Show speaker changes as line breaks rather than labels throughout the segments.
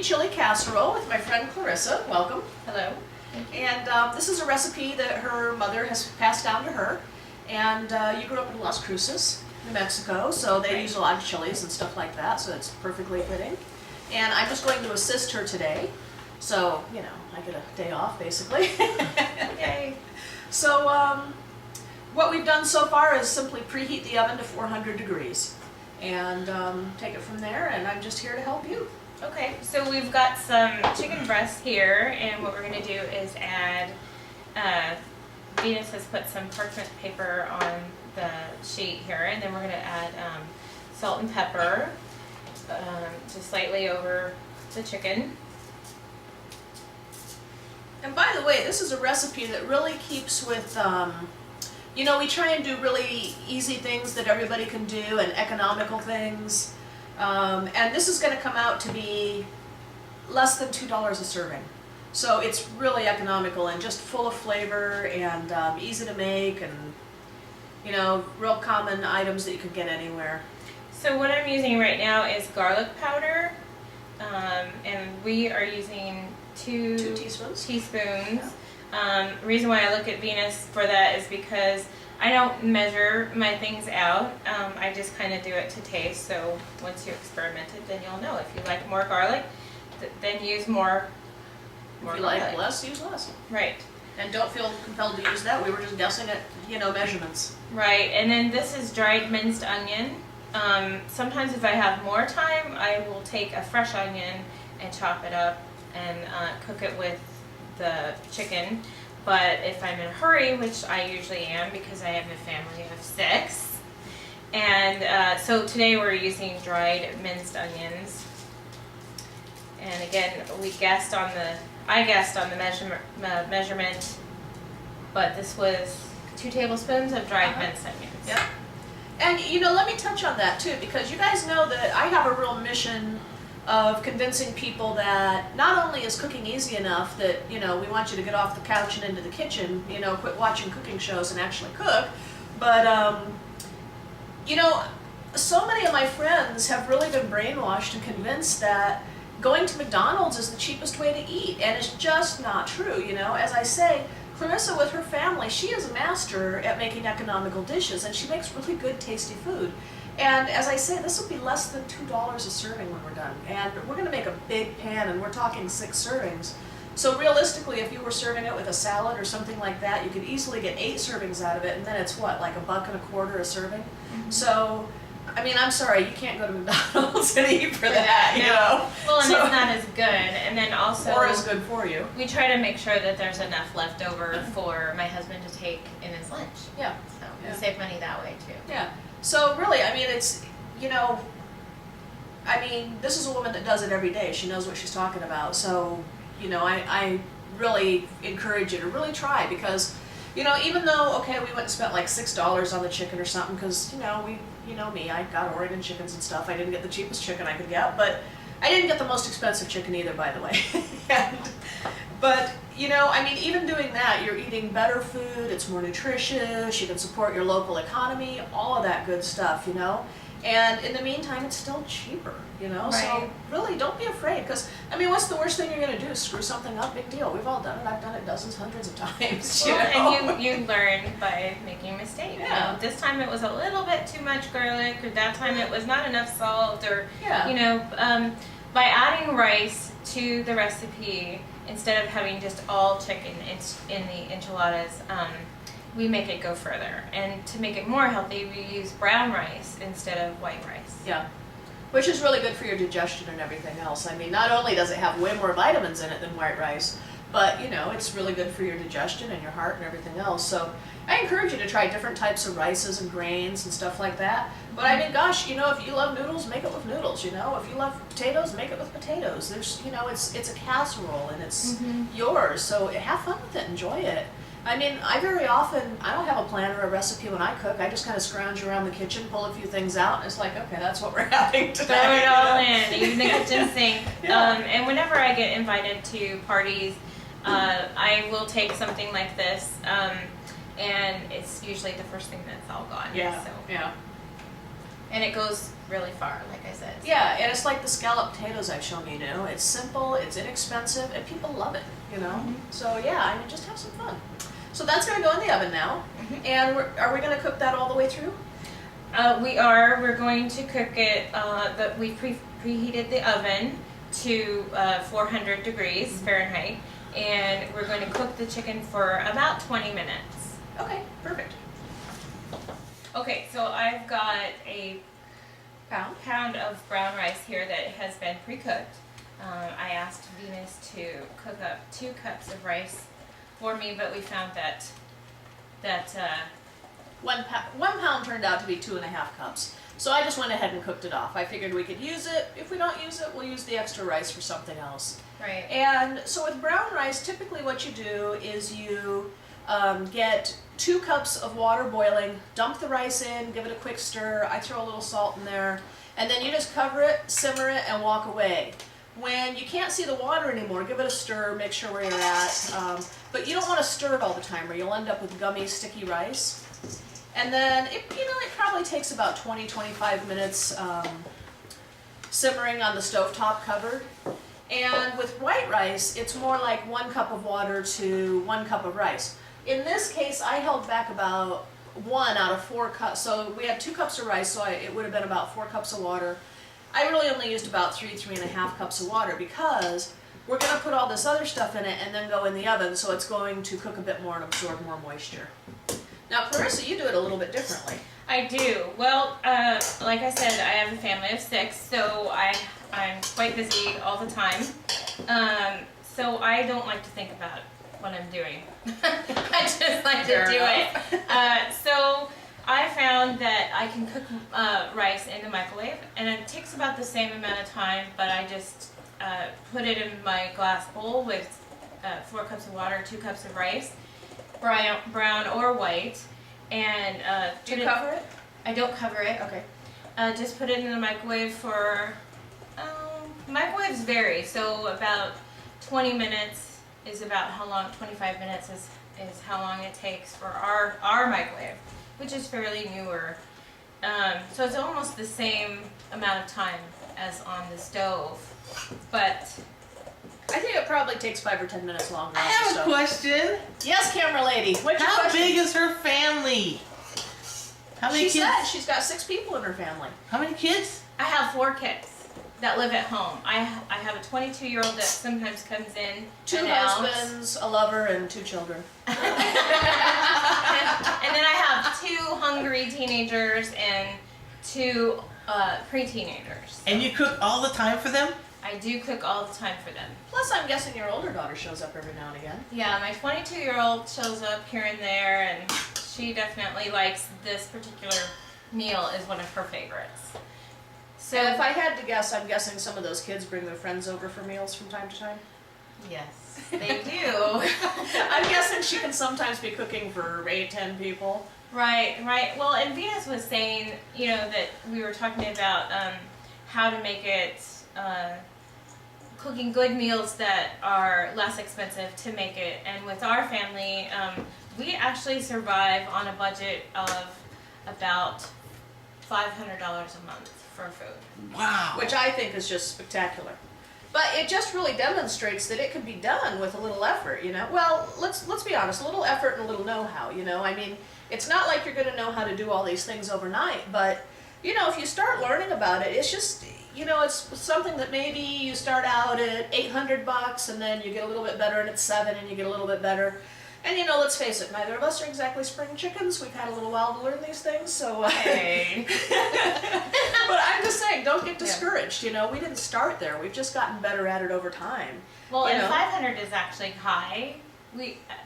chili casserole with my friend Clarrisa. Welcome.
Hello.
And this is a recipe that her mother has passed down to her. And you grew up in Las Cruces, New Mexico, so they use a lot of chilies and stuff like that, so it's perfectly fitting. And I'm just going to assist her today. So, you know, I get a day off, basically.
Yay.
So, what we've done so far is simply preheat the oven to 400 degrees. And take it from there, and I'm just here to help you.
Okay, so we've got some chicken breast here, and what we're going to do is add, Venus has put some parchment paper on the sheet here, and then we're going to add salt and pepper, just slightly over the chicken.
And by the way, this is a recipe that really keeps with, you know, we try and do really easy things that everybody can do and economical things. And this is going to come out to be less than $2 a serving. So it's really economical and just full of flavor and easy to make, and, you know, real common items that you can get anywhere.
So what I'm using right now is garlic powder, and we are using two
teaspoons.
The reason why I look at Venus for that is because I don't measure my things out. I just kind of do it to taste. So once you experiment it, then you'll know. If you like more garlic, then use more.
If you like less, use less.
Right.
And don't feel compelled to use that. We were just guessing at, you know, measurements.
Right. And then this is dried minced onion. Sometimes if I have more time, I will take a fresh onion and chop it up and cook it with the chicken. But if I'm in a hurry, which I usually am because I have a family of 6, and so today we're using dried minced onions. And again, I guessed on the measurement, but this was 2 tablespoons of dried minced onions.
Yep. And you know, let me touch on that too, because you guys know that I have a real mission of convincing people that not only is cooking easy enough that, you know, we want you to get off the couch and into the kitchen, you know, quit watching cooking shows and actually cook, but, you know, so many of my friends have really been brainwashed and convinced that going to McDonald's is the cheapest way to eat, and it's just not true, you know. As I say, Clarrisa with her family, she is a master at making economical dishes, and she makes really good, tasty food. And as I say, this will be less than $2 a serving when we're done. And we're going to make a big pan, and we're talking 6 servings. So realistically, if you were serving it with a salad or something like that, you could easily get 8 servings out of it, and then it's what, like $1.25 a serving? Mm-hmm. So, I mean, I'm sorry, you can't go to McDonald's and eat for that, you know?
Well, and it's not as good, and then also...
Or as good for you.
We try to make sure that there's enough left over for my husband to take in his lunch.
Yeah.
So we save money that way, too.
Yeah. So really, I mean, it's, you know, I mean, this is a woman that does it every day. She knows what she's talking about. So, you know, I really encourage you to really try, because, you know, even though, okay, we went and spent like $6 on the chicken or something, because, you know, you know me, I got Oregon chickens and stuff. I didn't get the cheapest chicken I could get, but I didn't get the most expensive chicken either, by the way. But, you know, I mean, even doing that, you're eating better food, it's more nutritious, you can support your local economy, all of that good stuff, you know? And in the meantime, it's still cheaper, you know?
Right.
So really, don't be afraid, because, I mean, what's the worst thing you're going to do? Screw something up? Big deal. We've all done it. I've done it dozens, hundreds of times,
Well,
you know?
and you learn by making mistakes.
Yeah.
You know, this time it was a little bit too much garlic, or that time it was not enough salt, or,
Yeah.
you know, by adding rice to the recipe, instead of having just all chicken in the enchiladas, we make it go further. And to make it more healthy, we use brown rice instead of white rice.
Yeah. Which is really good for your digestion and everything else. I mean, not only does it have way more vitamins in it than white rice, but, you know, it's really good for your digestion and your heart and everything else. So I encourage you to try different types of rices and grains and stuff like that. But I mean, gosh, you know, if you love noodles, make it with noodles, you know. If you love potatoes, make it with potatoes. There's, you know, it's a casserole, and it's yours. So have fun with it, enjoy it. I mean, I don't have a plan or a recipe when I cook. I just kind of scrounge around the kitchen, pull a few things out, and it's like, okay, that's what we're having today.
Throw it all in, even the kitchen sink.
Yeah.
And whenever I get invited to parties, I will take something like this, and it's usually the first thing that's all gone.
Yeah,
So.
yeah.
And it goes really far, like I said.
Yeah, and it's like the scalloped potatoes I've shown you, It's simple, it's inexpensive, and people love it, So yeah, I mean, just have some fun. So that's gonna go in the oven now. And are we gonna cook that all the way through?
We are. We're going to cook it. We preheated the oven to 400 degrees Fahrenheit, and we're going to cook the chicken for about 20 minutes.
Okay, perfect.
Okay, so I've got a pound of brown rice here that has been pre-cooked. I asked Venus to cook up 2 cups of rice for me, but we found that
1 pound turned out to be 2.5 cups. So I just went ahead and cooked it off. I figured we could use it. If we don't use it, we'll use the extra rice for something else.
Right.
And so with brown rice, typically what you do is you get 2 cups of water boiling, dump the rice in, give it a quick stir. I throw a little salt in there, and then you just cover it, simmer it, and walk away. When you can't see the water anymore, give it a stir, make sure where you're at. But you don't want to stir it all the time or you'll end up with gummy, sticky rice. And then it probably takes about 20-25 minutes simmering on the stovetop covered. And with white rice, it's more like 1 cup of water to 1 cup of rice. In this case, I held back about 1 out of 4 cups. So we had 2 cups of rice, so it would have been about 4 cups of water. I really only used about 3.5 cups of water because we're going to put all this other stuff in it and then go in the oven, so it's going to cook a bit more and absorb more moisture. Now, Clarrisa, you do it a little bit differently.
I do. Well, like I said, I have a family of 6, so I'm quite busy all the time. So I don't like to think about what I'm doing. I just like to do it. So I found that I can cook rice in the microwave, and it takes about the same amount of time, but I just put it in my glass bowl with 4 cups of water, 2 cups of rice, brown or white, and
do you cover it?
I don't cover it.
Okay.
Just put it in the microwave for, microwaves vary, so about 20 minutes is about how long, 25 minutes is how long it takes for our microwave, which is fairly newer. So it's almost the same amount of time as on the stove, but
I think it probably takes 5 or 10 minutes longer.
I have a question.
Yes, camera lady. What's your
How
question?
big is her family? How many
She
kids?
said she's got 6 people in her family.
How many kids?
I have 4 kids that live at home. I have a 22-year-old that sometimes comes in
2
and out.
husbands, a lover, and 2 children.
And then I have 2 hungry teenagers and 2 pre-teenagers.
And you cook all the time for them?
I do cook all the time for them.
Plus, I'm guessing your older daughter shows up every now and again.
Yeah, my 22-year-old shows up here and there, and she definitely likes this particular meal, is one of her favorites.
So if I had to guess, I'm guessing some of those kids bring their friends over for meals from time to time?
Yes, they do.
I'm guessing she can sometimes be cooking for 8, 10 people.
Right. Well, and Venus was saying, that we were talking about how to make it, cooking good meals that are less expensive to make it. And with our family, we actually survive on a budget of about $500 a month for food.
Wow.
Which I think is just spectacular. But it just really demonstrates that it can be done with a little effort, Well, let's be honest, a little effort and a little know-how, I mean, it's not like you're going to know how to do all these things overnight, but, if you start learning about it, it's just, it's something that maybe you start out at $800 and then you get a little bit better and it's 7 and you get a little bit better. And let's face it, neither of us are exactly spring chickens. We've had a little while to learn these things, so.
Hey.
But I'm just saying, don't get discouraged. We didn't start there. We've just gotten better at it over time.
Well, and 500 is actually high.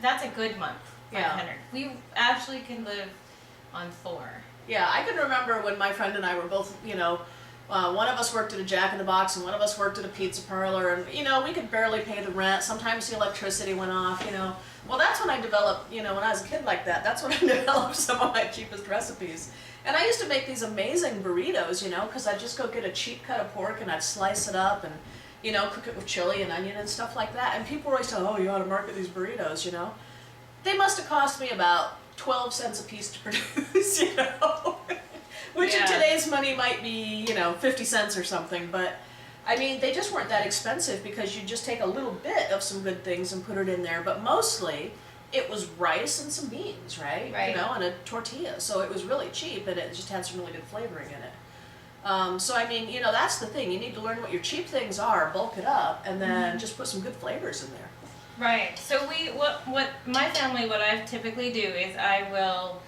That's a good month. 500.
Yeah.
We actually can live on 4.
Yeah, I can remember when my friend and I were both, one of us worked at a Jack in the Box and one of us worked at a pizza parlor, and we could barely pay the rent. Sometimes the electricity went off. Well, that's when I developed, when I was a kid like that, that's when I developed some of my cheapest recipes. And I used to make these amazing burritos, because I'd just go get a cheap cut of pork and I'd slice it up and, cook it with chili and onion and stuff like that. And people were always telling, oh, you ought to market these burritos, They must have cost me about 12 cents a piece to produce, Which in today's gas money might be, 50 cents or something, but I mean, they just weren't that expensive because you just take a little bit of some good things and put it in there, but mostly it was rice and some beans, right?
Right.
And a tortilla. So it was really cheap and it just had some really good flavoring in it. So I mean, that's the thing. You need to learn what your cheap things are, bulk it up, and then just put some good flavors in there.
Right. So what my family, what I typically do is I will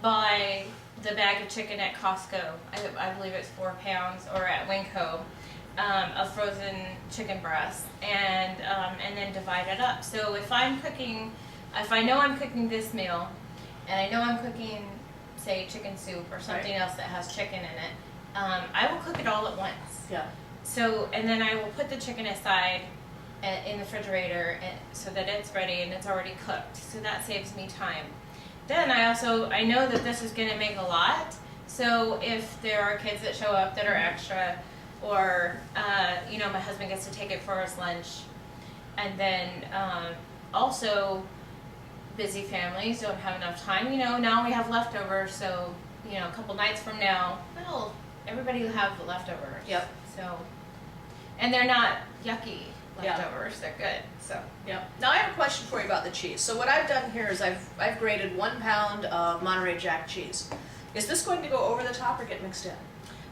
buy the bag of chicken at Costco. I believe it's 4 pounds, or at Winco, of frozen chicken breast, and then divide it up. So if I know I'm cooking this meal, and I know I'm cooking, say, chicken soup or something else that has chicken in it, I will cook it all at once.
Yeah.
So, and then I will put the chicken aside in the refrigerator so that it's ready and it's already cooked. So that saves me time. Then I know that this is going to make a lot. So if there are kids that show up that are extra, or my husband gets to take it for his lunch, and then also busy families don't have enough time. Now we have leftovers, so a couple nights from now, well, everybody will have the leftovers.
Yep.
So, and they're not yucky leftovers; they're good. So.
Yeah. Now I have a question for you about the cheese. So what I've done here is I've grated 1 pound of Monterey Jack cheese. Is this going to go over the top or get mixed in?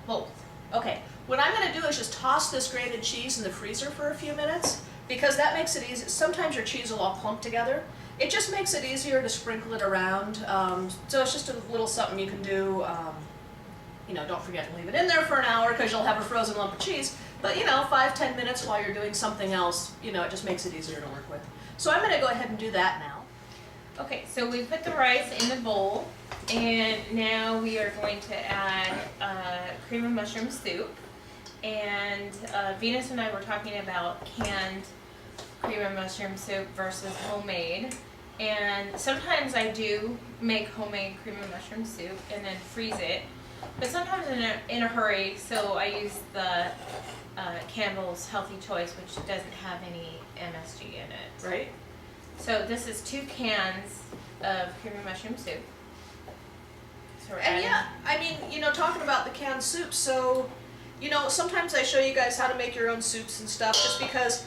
Both.
Okay. What I'm going to do is just toss this grated cheese in the freezer for a few minutes, because that makes it easy. Sometimes your cheese will all clump together. It just makes it easier to sprinkle it around. So it's just a little something you can do. Don't forget to leave it in there for an hour because you'll have a frozen lump of cheese. But 5-10 minutes while you're doing something else, it just makes it easier to work with. So I'm going to go ahead and do that now.
Okay, so we put the rice in the bowl, and now we are going to add cream of mushroom soup. And Venus and I were talking about canned cream of mushroom soup versus homemade. And sometimes I do make homemade cream of mushroom soup and then freeze it. But sometimes in a hurry, so I use the Campbell's Healthy Choice, which doesn't have any MSG in it.
Right?
So this is 2 cans of cream of mushroom soup. So we're
And
adding.
yeah, I mean, talking about the canned soup, so, sometimes I show you guys how to make your own soups and stuff, just because,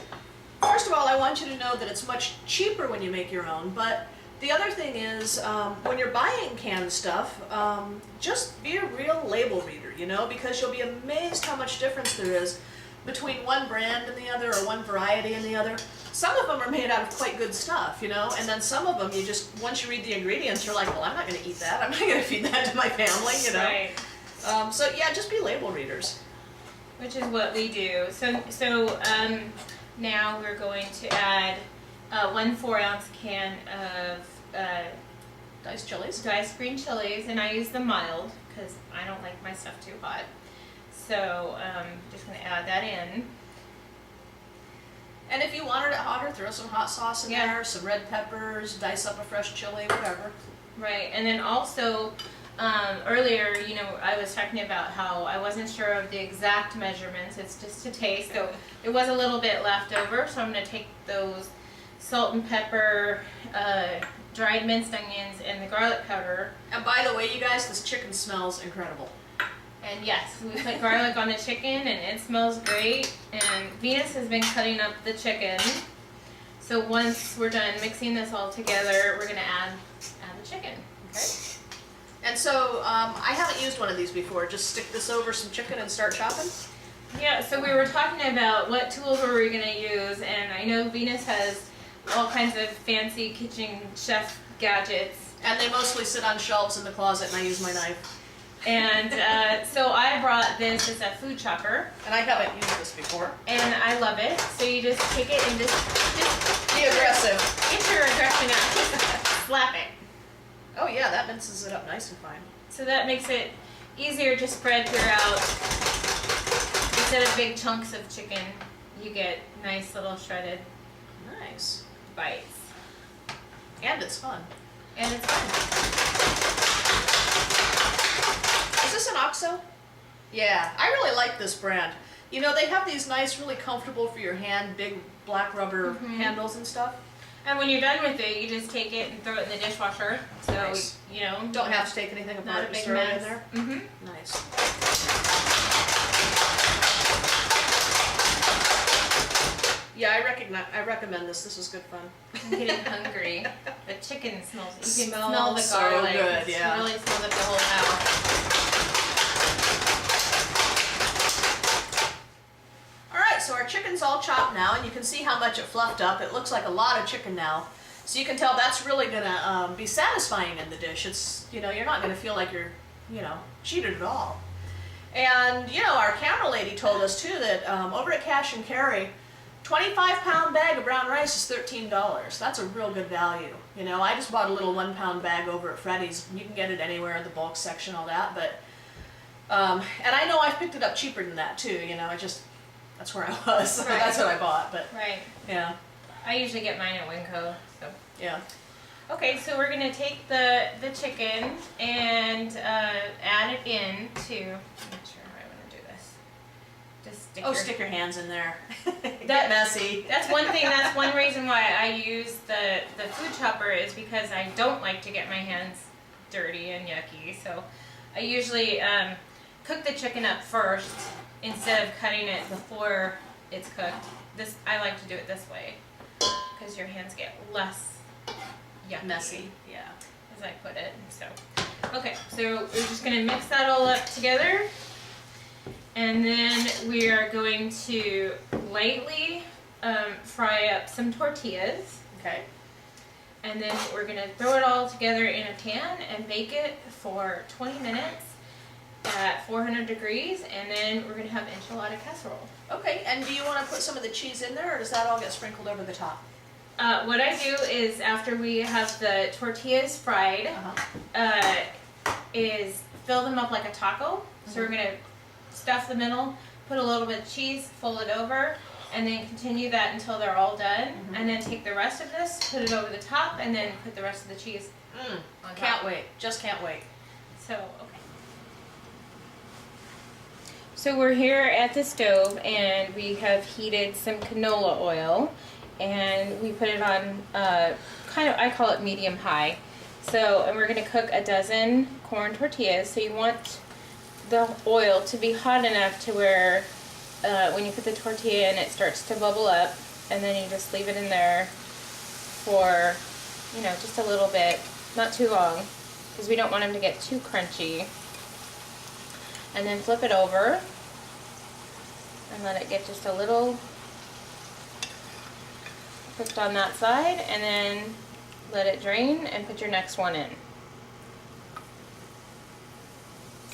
first of all, I want you to know that it's much cheaper when you make your own, but the other thing is, when you're buying canned stuff, just be a real label reader, because you'll be amazed how much difference there is between one brand and the other, or one variety and the other. Some of them are made out of quite good stuff, and then some of them once you read the ingredients, you're like, well, I'm not going to eat that. I'm not going to feed that to my family,
Right.
So yeah, just be label readers.
Which is what we do. So now we're going to add 1 4-ounce can of
Diced chilies.
diced green chilies, and I use the mild because I don't like my stuff too hot. So just going to add that in.
And if you wanted it hotter, throw some hot sauce in
Yeah.
there, some red peppers, dice up a fresh chili, whatever.
Right, and then also earlier, I was talking about how I wasn't sure of the exact measurements. It's just a taste. So there was a little bit left over, so I'm going to take those salt and pepper, dried minced onions, and the garlic powder.
And by the way, you guys, this chicken smells incredible.
And yes, we put garlic on the chicken, and it smells great. And Venus has been cutting up the chicken. So once we're done mixing this all together, we're going to add the chicken.
Okay. And so I haven't used one of these before. Just stick this over some chicken and start chopping.
Yeah, so we were talking about what tools were we going to use, and I know Venus has all kinds of fancy kitchen chef gadgets.
And they mostly sit on shelves in the closet, and I use my knife.
And so I brought this as a food chopper.
And I haven't used this before.
And I love it. So you just take it and just
Be aggressive.
get your aggression out. Just slap it.
Oh yeah, that minces it up nice and fine.
So that makes it easier to spread throughout. Instead of big chunks of chicken, you get nice little shredded
Nice.
bites.
And it's fun.
And it's fun.
Is this an OXO? Yeah, I really like this brand. They have these nice, really comfortable for your hand, big black rubber handles and stuff.
And when you're done with it, you just take it and throw it in the dishwasher. So,
Nice.
you know.
Don't have to take anything
Not
apart,
a
just
big
throw it in
mess.
there.
Mm-hmm.
Nice. Yeah, I recommend this. This is good fun.
I'm getting hungry. The chicken smells. You can
Smells
smell the
so
garlic.
good, yeah.
It really smells up the whole house.
All right, so our chicken's all chopped now, and you can see how much it fluffed up. It looks like a lot of chicken now. So you can tell that's really gonna be satisfying in the dish. It's, you know, you're not gonna feel like you're, you know, cheated at all. And, you know, our camera lady told us too that over at Cash and Carry, 25-pound bag of brown rice is $13. That's a real good value. You know, I just bought a little 1-pound bag over at Freddy's. You can get it anywhere in the bulk section, all that. But, and I know I've picked it up cheaper than that too. You know, that's where I was. So
Right.
that's what I bought. But
Right.
yeah,
I usually get mine at Winco. So.
yeah.
Okay, so we're gonna take the chicken and add it in to. I'm not sure how I want to do this. Just
Stick your hands in there. Get
That-
messy.
That's one thing. That's one reason why I use the food chopper is because I don't like to get my hands dirty and yucky. So I usually cook the chicken up first instead of cutting it before it's cooked. I like to do it this way because your hands get less yucky.
Messy. Yeah.
As I put it. So okay, so we're just gonna mix that all up together. And then we are going to lightly fry up some tortillas.
Okay.
And then we're going to throw it all together in a pan and bake it for 20 minutes at 400 degrees. And then we're going to have enchilada casserole.
Okay, and do you want to put some of the cheese in there, or does that all get sprinkled over the top?
What I do is after we have the tortillas fried, is fill them up like a taco. So we're going to stuff the middle, put a little bit of cheese, fold it over, and then continue that until they're all done. And then take the rest of this, put it over the top, and then put the rest of the cheese on top.
Can't wait. Just can't wait.
So, okay. So we're here at the stove, and we have heated some canola oil, and we put it on I call it medium high. So, and we're going to cook a dozen corn tortillas. So you want the oil to be hot enough to where when you put the tortilla in, it starts to bubble up, and then you just leave it in there for, you know, just a little bit, not too long, because we don't want them to get too crunchy. And then flip it over and let it get just a little cooked on that side, and then let it drain and put your next one in.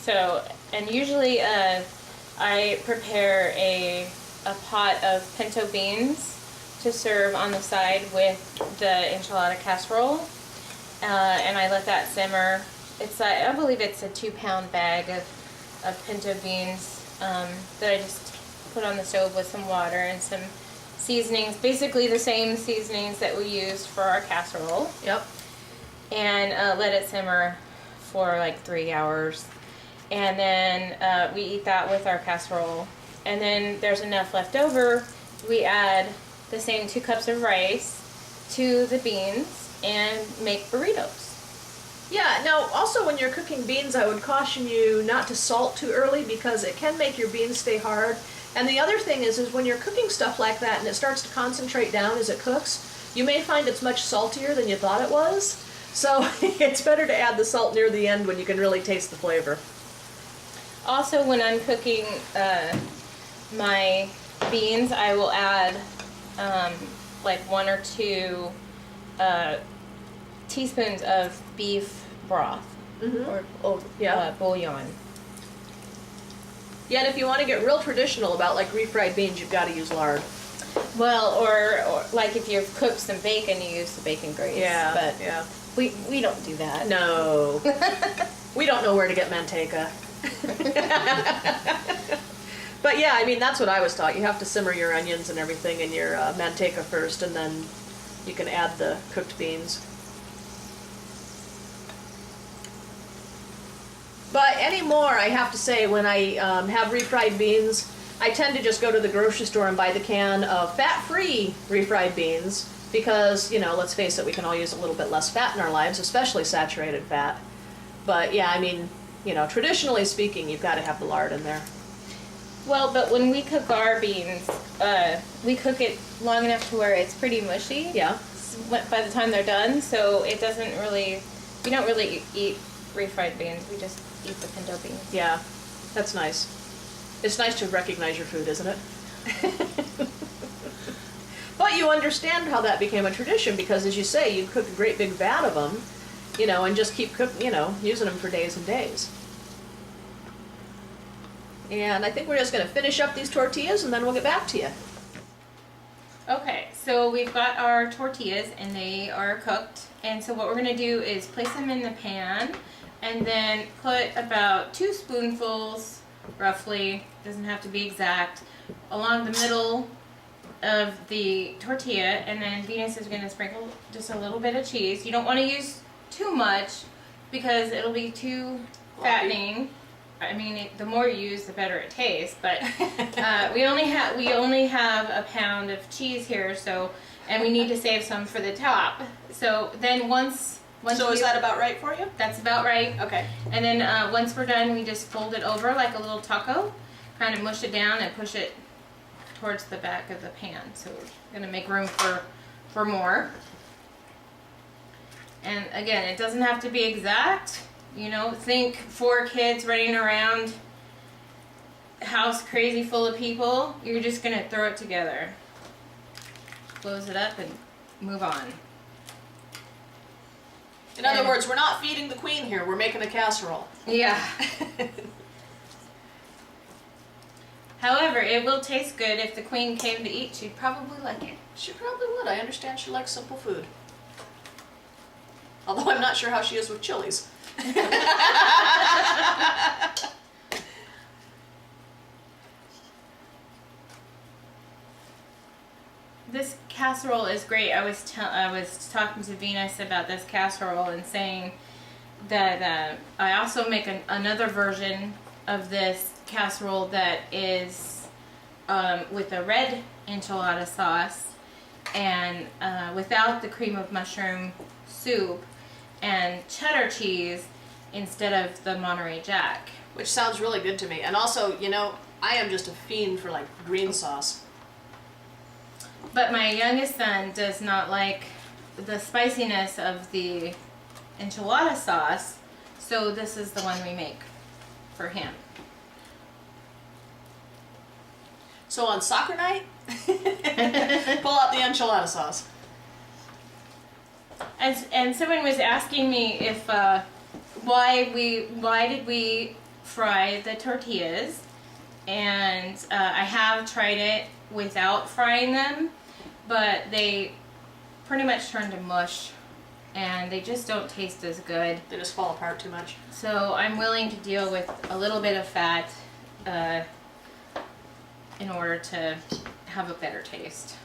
So, and usually I prepare a pot of pinto beans to serve on the side with the enchilada casserole, and I let that simmer. It's I believe it's a 2-pound bag of pinto beans that I just put on the stove with some water and some seasonings, basically the same seasonings that we used for our casserole.
Yep.
And let it simmer for like 3 hours. And then we eat that with our casserole. And then there's enough left over, we add the same 2 cups of rice to the beans and make burritos.
Yeah, now also when you're cooking beans, I would caution you not to salt too early because it can make your beans stay hard. And the other thing is when you're cooking stuff like that and it starts to concentrate down as it cooks, you may find it's much saltier than you thought it was. So it's better to add the salt near the end when you can really taste the flavor.
Also, when I'm cooking my beans, I will add like 1 or 2 teaspoons of beef broth or
Yeah.
bouillon.
Yeah, and if you want to get real traditional about like refried beans, you've got to use lard.
Well, or like if you've cooked some bacon, you use the bacon grease.
Yeah,
But
yeah.
we don't do that.
No. We don't know where to get manteca. But yeah, I mean, that's what I was taught. You have to simmer your onions and everything in your manteca first, and then you can add the cooked beans. But anymore, I have to say, when I have refried beans, I tend to just go to the grocery store and buy the can of fat-free refried beans, because, you know, let's face it, we can all use a little bit less fat in our lives, especially saturated fat. But yeah, I mean, you know, traditionally speaking, you've got to have the lard in there.
Well, but when we cook our beans, we cook it long enough to where it's pretty mushy.
Yeah.
By the time they're done, so it doesn't really, we don't really eat refried beans, we just eat the pinto beans.
Yeah, that's nice. It's nice to recognize your food, isn't it? But you understand how that became a tradition because, as you say, you cook a great big vat of them, you know, and just keep cooking, you know, using them for days and days. And I think we're just going to finish up these tortillas and then we'll get back to you.
Okay, so we've got our tortillas and they are cooked. And so what we're gonna do is place them in the pan and then put about 2 spoonfuls, roughly, doesn't have to be exact, along the middle of the tortilla. And then Venus is gonna sprinkle just a little bit of cheese. You don't wanna use too much because it'll be too fattening. I mean, the more you use, the better it tastes. But we only have a pound of cheese here, so, and we need to save some for the top. So then once
So is that about right for you?
That's about right.
Okay.
And then once we're done, we just fold it over like a little taco, kind of mush it down and push it towards the back of the pan. So we're gonna make room for more. And again, it doesn't have to be exact. You know, think 4 kids running around, house crazy full of people. You're just gonna throw it together, close it up, and move on.
In other words, we're not feeding the queen here. We're making a casserole.
Yeah. However, it will taste good. If the queen came to eat, she'd probably like it.
She probably would. I understand she likes simple food. Although I'm not sure how she is with chilies.
This casserole is great. I was talking to Venus about this casserole and saying that I also make another version of this casserole that is with a red enchilada sauce and without the cream of mushroom soup and cheddar cheese instead of the Monterey Jack.
Which sounds really good to me. And also, you know, I am just a fiend for like green sauce.
But my youngest son does not like the spiciness of the enchilada sauce, so this is the one we make for him.
So on soccer night, pull out the enchilada sauce.
And someone was asking me if why did we fry the tortillas, and I have tried it without frying them, but they pretty much turn to mush and they just don't taste as good.
They just fall apart too much.
So I'm willing to deal with a little bit of fat in order to have a better taste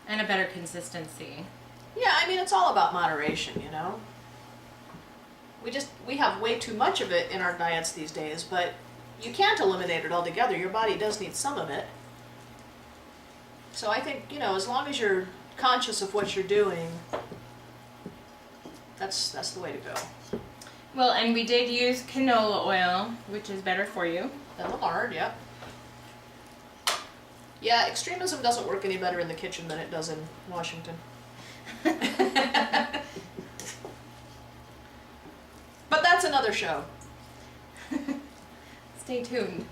and a better consistency.
Yeah, I mean, it's all about moderation, you know? We have way too much of it in our diets these days, but you can't eliminate it altogether. Your body does need some of it. So I think, you know, as long as you're conscious of what you're doing, that's the way to go.
Well, and we did use canola oil, which is better for you.
Then the lard, yep. Yeah, extremism doesn't work any better in the kitchen than it does in Washington. But that's another show.
Stay tuned.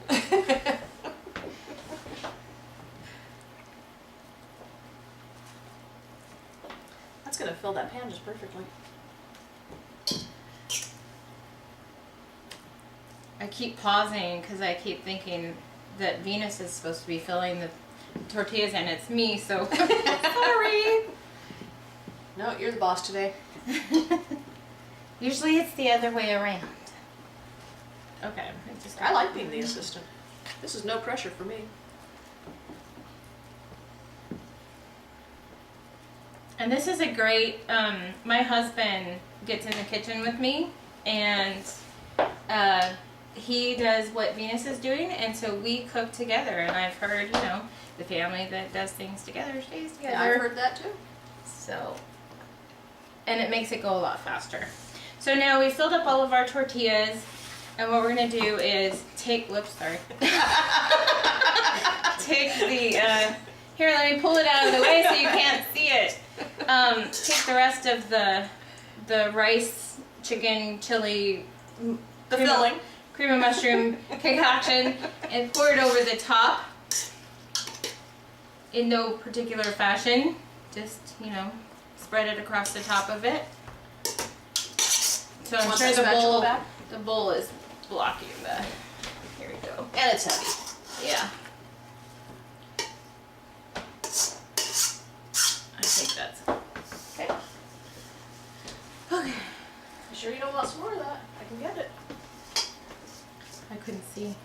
That's gonna fill that pan just perfectly.
I keep pausing because I keep thinking that Venus is supposed to be filling the tortillas and it's me, so sorry.
No, you're the boss today.
Usually it's the other way around. Okay.
I like being the assistant. This is no pressure for me.
And this is a great, my husband gets in the kitchen with me and he does what Venus is doing, and so we cook together. And I've heard, the family that does things together stays together.
Yeah, I've heard that too.
So, and it makes it go a lot faster. So now we filled up all of our tortillas, and what we're gonna do is take the, here, let me pull it out of the way so you can't see it. Take the rest of the rice, chicken, chili,
The filling.
cream of mushroom concoction, and pour it over the top in no particular fashion. Just, spread it across the top of it. So I'm
Want
sure
that spatula back?
the bowl is blocking the, here we go.
And it's heavy.
Yeah. I think that's
Okay.
okay.
You sure you don't want some more of that? I can get it.
I couldn't see.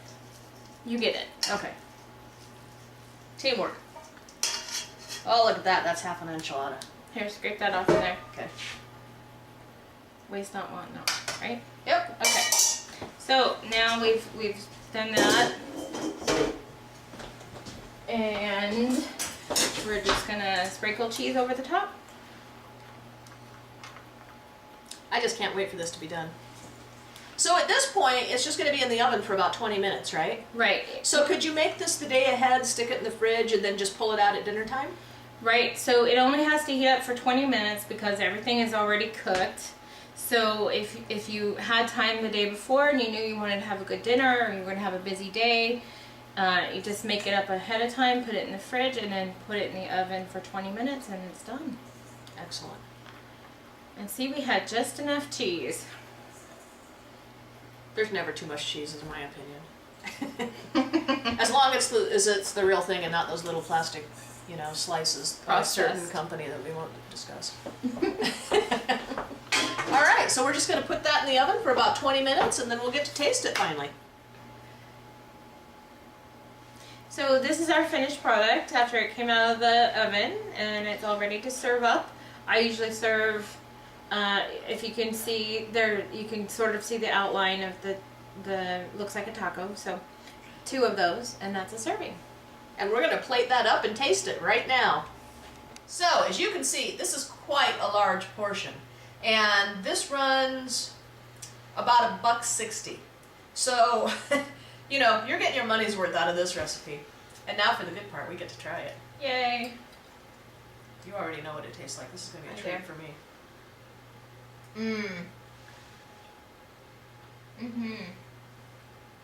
You get it. Okay.
Teamwork. Oh, look at that. That's half an enchilada.
Here, scrape that off in there.
Okay.
Waste not, want not. Right?
Yep.
Okay. So now we've done that, and we're just gonna sprinkle cheese over the top.
I just can't wait for this to be done. So at this point, it's just going to be in the oven for about 20 minutes, right?
Right.
So could you make this the day ahead, stick it in the fridge, and then just pull it out at dinner time?
Right. So it only has to heat up for 20 minutes because everything is already cooked. So if you had time the day before and you knew you wanted to have a good dinner or you were going to have a busy day, you just make it up ahead of time, put it in the fridge, and then put it in the oven for 20 minutes, and it's done.
Excellent.
And see, we had just enough cheese.
There's never too much cheese, in my opinion. As long as it's the real thing and not those little plastic, slices by a certain
Processed.
company that we won't discuss. All right, so we're just going to put that in the oven for about 20 minutes, and then we'll get to taste it finally.
So this is our finished product after it came out of the oven, and it's all ready to serve up. I usually serve, if you can see there, you can sort of see the outline of the looks like a taco. So 2 of those, and that's a serving.
And we're going to plate that up and taste it right now. So, as you can see, this is quite a large portion. And this runs about $1.60. So, you're getting your money's worth out of this recipe. And now for the good part, we get to try it.
Yay!
You already know what it tastes like. This is going to be a treat for me.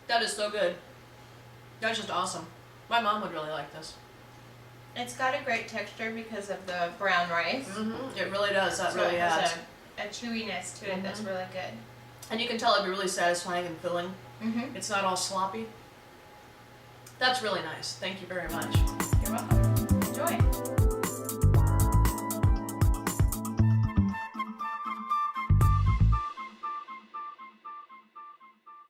That is so good. That's just awesome. My mom would really like this.
It's got a great texture because of the brown rice.
It really does. That
So
really
it has
adds.
a chewiness to it that's really good.
And you can tell it'd be really satisfying and filling. It's not all sloppy. That's really nice. Thank you very much.
You're welcome. Enjoy.